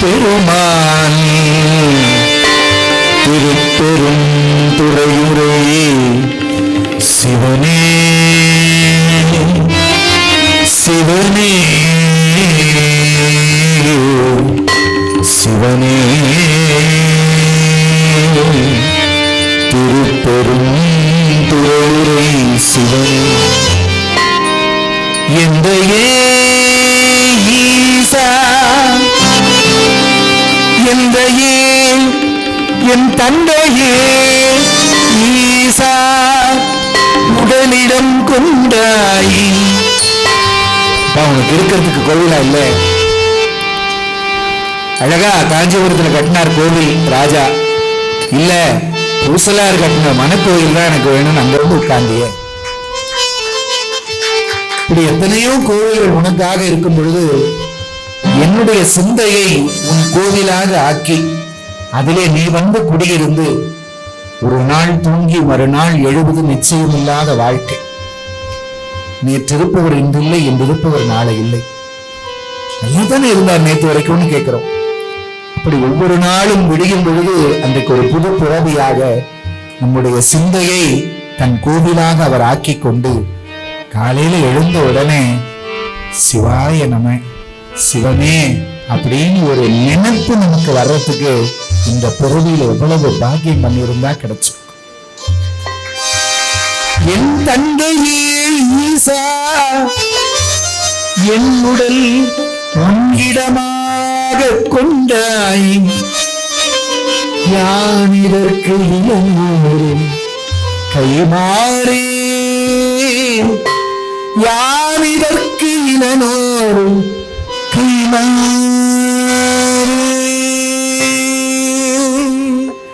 பெருமான் திருப்பெரும் துறையுரை சிவனே சிவனே சிவனே திருப்பெரும் துறையுரை சிவனே எந்த ஈசா எந்த என் தந்தையே ஈசா உடலிடம் கொண்டாய். அவனுக்கு இருக்கிறதுக்கு கோவிலா இல்ல, அழகா காஞ்சிபுரத்துல கட்டினார் கோவில் ராஜா, இல்ல பூசலார் கட்டின மனக்கோவில் தான் எனக்கு வேணும்னு அங்க வந்து உட்கார்ந்திய. இப்படி எத்தனையோ கோவில்கள் உனக்காக இருக்கும் பொழுது என்னுடைய சிந்தையை உன் கோவிலாக ஆக்கி அதிலே நீ வந்து குடியிருந்து ஒரு நாள் தூங்கி மறுநாள் எழுவது நிச்சயமில்லாத வாழ்க்கை. நேற்று இருப்பவர் இன்றில்லை, இன்று இருப்பவர் நாளை இல்லை. நல்லா தானே இருந்தார் நேற்று வரைக்கும்னு கேட்கிறோம். அப்படி ஒவ்வொரு நாளும் விடியும் பொழுது அன்றைக்கு ஒரு புது பிறவியாக நம்முடைய சிந்தையை தன் கோவிலாக அவர் ஆக்கி கொண்டு காலையில எழுந்த உடனே சிவாய நம சிவனே அப்படின்னு ஒரு நினைப்பு நமக்கு வர்றதுக்கு இந்த பிறவியில எவ்வளவு பாக்கியம் பண்ணியிருந்தா கிடைச்சு. என் தந்தையே ஈசா என் உடல் உன்னிடமாக கொண்டாய். யான் இதற்கு இளங்கோரும் கைமாறே, யான் இதற்கு இளனோரும் கைமாறே.